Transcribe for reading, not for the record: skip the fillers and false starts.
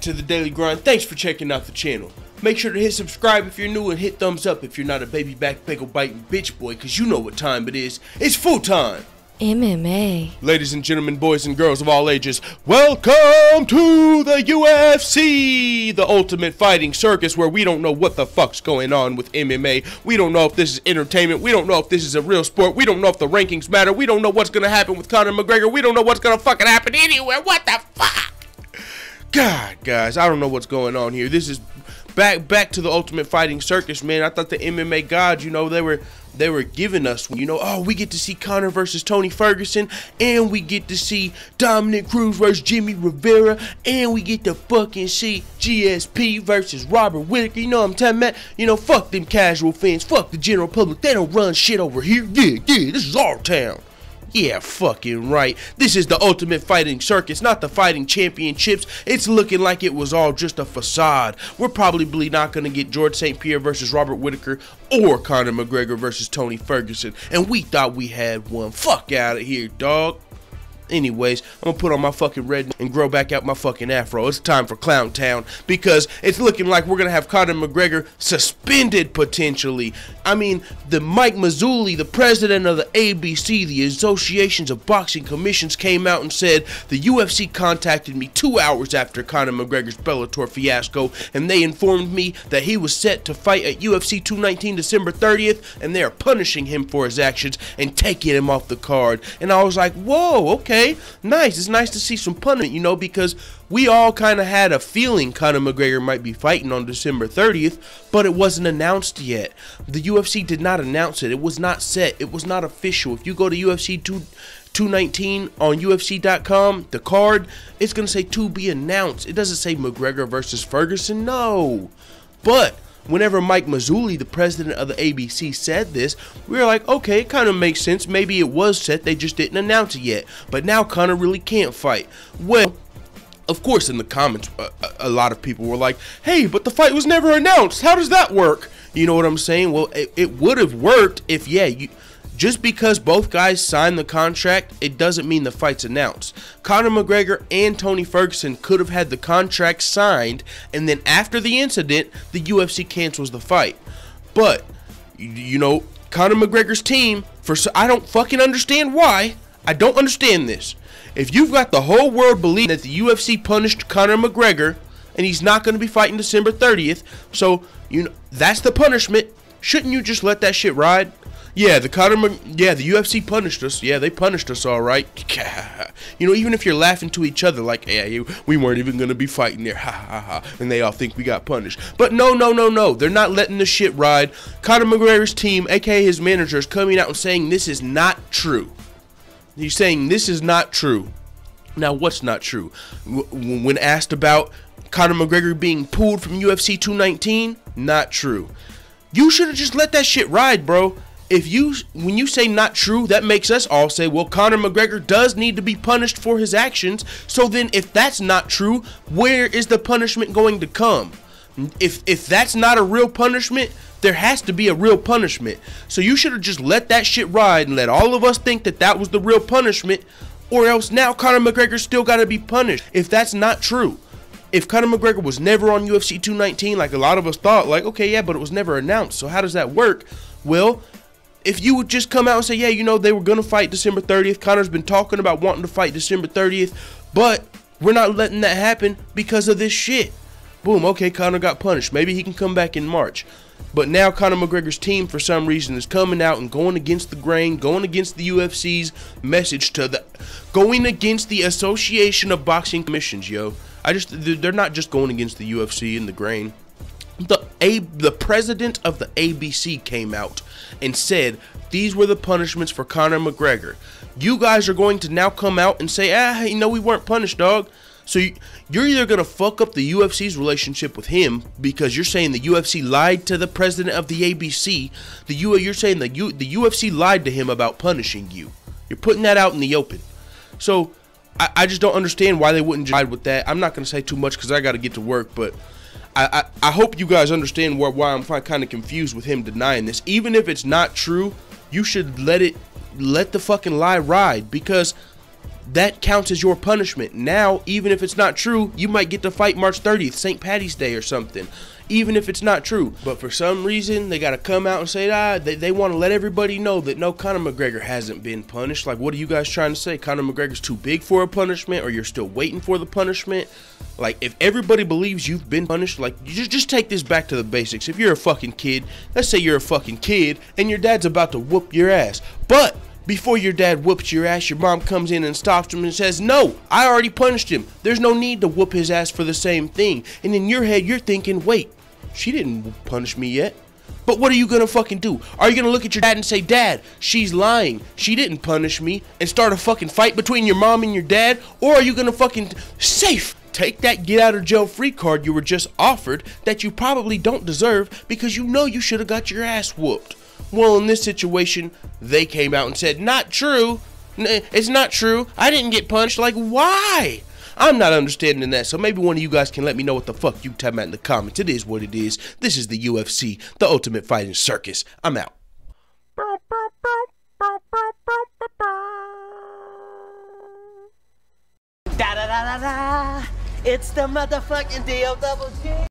back to the Daily Grind. Thanks for checking out the channel. Make sure to hit subscribe if you're new and hit thumbs up if you're not a baby back bagel biting bitch boy, cause you know what time it is. It's full time. MMA. Ladies and gentlemen, boys and girls of all ages, welcome to the UFC, the ultimate fighting circus where we don't know what the fuck's going on with MMA. We don't know if this is entertainment. We don't know if this is a real sport. We don't know if the rankings matter. We don't know what's gonna happen with Conor McGregor. We don't know what's gonna fucking happen anywhere. What the fuck? God, guys, I don't know what's going on here. This is back to the ultimate fighting circus, man. I thought the MMA gods, you know, they were giving us, you know, oh, we get to see Conor versus Tony Ferguson, and we get to see Dominic Cruz versus Jimmy Rivera, and we get to fucking see GSP versus Robert Whittaker. You know what I'm talking about? You know, fuck them casual fans, fuck the general public. They don't run shit over here. Yeah, this is our town. Yeah, fucking right. This is the ultimate fighting circus, not the fighting championships. It's looking like it was all just a facade. We're probably not going to get George St. Pierre versus Robert Whittaker or Conor McGregor versus Tony Ferguson. And we thought we had one. Fuck out of here, dog. Anyways, I'm gonna put on my fucking red and grow back out my fucking afro. It's time for Clown Town because it's looking like we're gonna have Conor McGregor suspended potentially. I mean, the Mike Mazzulli, the president of the ABC, the Associations of Boxing Commissions, came out and said the UFC contacted me 2 hours after Conor McGregor's Bellator fiasco, and they informed me that he was set to fight at UFC 219 December 30th, and they are punishing him for his actions and taking him off the card. And I was like, whoa, okay. Nice. It's nice to see some punishment, you know, because we all kind of had a feeling Conor McGregor might be fighting on December 30th, but it wasn't announced yet. The UFC did not announce it. It was not set. It was not official. If you go to UFC 219 on UFC.com, the card, it's going to say to be announced. It doesn't say McGregor versus Ferguson. No. But whenever Mike Mazzulli, the president of the ABC, said this, we were like, okay, it kind of makes sense. Maybe it was set, they just didn't announce it yet. But now Conor really can't fight. Well, of course, in the comments, a lot of people were like, hey, but the fight was never announced. How does that work? You know what I'm saying? Well, it would have worked if, just because both guys signed the contract, it doesn't mean the fight's announced. Conor McGregor and Tony Ferguson could have had the contract signed, and then after the incident, the UFC cancels the fight. But, you know, Conor McGregor's team, I don't fucking understand why. I don't understand this. If you've got the whole world believing that the UFC punished Conor McGregor, and he's not going to be fighting December 30th, so, you know, that's the punishment, shouldn't you just let that shit ride? Yeah, the UFC punished us. Yeah, they punished us all right. You know, even if you're laughing to each other like, yeah, we weren't even going to be fighting there. Ha, ha, ha. And they all think we got punished. But no. They're not letting the shit ride. Conor McGregor's team, a.k.a. his manager, is coming out and saying this is not true. He's saying this is not true. Now, what's not true? When asked about Conor McGregor being pulled from UFC 219, not true. You should have just let that shit ride, bro. When you say not true, that makes us all say, well, Conor McGregor does need to be punished for his actions. So then if that's not true, where is the punishment going to come? If that's not a real punishment, there has to be a real punishment. So you should have just let that shit ride and let all of us think that that was the real punishment, or else now Conor McGregor still got to be punished if that's not true. If Conor McGregor was never on UFC 219, like a lot of us thought, like, okay, yeah, but it was never announced. So how does that work? Well, if you would just come out and say, yeah, you know, they were going to fight December 30th. Conor's been talking about wanting to fight December 30th, but we're not letting that happen because of this shit. Boom, okay, Conor got punished. Maybe he can come back in March. But now Conor McGregor's team, for some reason, is coming out and going against the grain, going against the UFC's message going against the Association of Boxing Commissions, yo. They're not just going against the UFC and the grain. The president of the ABC came out and said these were the punishments for Conor McGregor. You guys are going to now come out and say, you know, we weren't punished, dog. So you're either going to fuck up the UFC's relationship with him because you're saying the UFC lied to the president of the ABC. You're saying the UFC lied to him about punishing you. You're putting that out in the open. So I just don't understand why they wouldn't just ride with that. I'm not going to say too much because I got to get to work, but I hope you guys understand why I'm kind of confused with him denying this. Even if it's not true, you should let the fucking lie ride, because that counts as your punishment. Now, even if it's not true, you might get to fight March 30th, St. Patty's Day or something. Even if it's not true. But for some reason, they got to come out and say, they want to let everybody know that no, Conor McGregor hasn't been punished. Like, what are you guys trying to say? Conor McGregor's too big for a punishment, or you're still waiting for the punishment? Like, if everybody believes you've been punished, like, you just take this back to the basics. If you're a fucking kid, let's say you're a fucking kid, and your dad's about to whoop your ass. But before your dad whoops your ass, your mom comes in and stops him and says, no, I already punished him. There's no need to whoop his ass for the same thing. And in your head, you're thinking, wait, she didn't punish me yet. But what are you gonna fucking do? Are you gonna look at your dad and say, Dad, she's lying, she didn't punish me, and start a fucking fight between your mom and your dad? Or are you gonna fucking take that get out of jail free card you were just offered that you probably don't deserve because you know you should have got your ass whooped? Well, in this situation, they came out and said, not true. It's not true. I didn't get punched. Like, why? I'm not understanding that, so maybe one of you guys can let me know what the fuck you talking about in the comments. It is what it is. This is the UFC, the Ultimate Fighting Circus. I'm out. Da da da da da. It's the motherfucking DOG.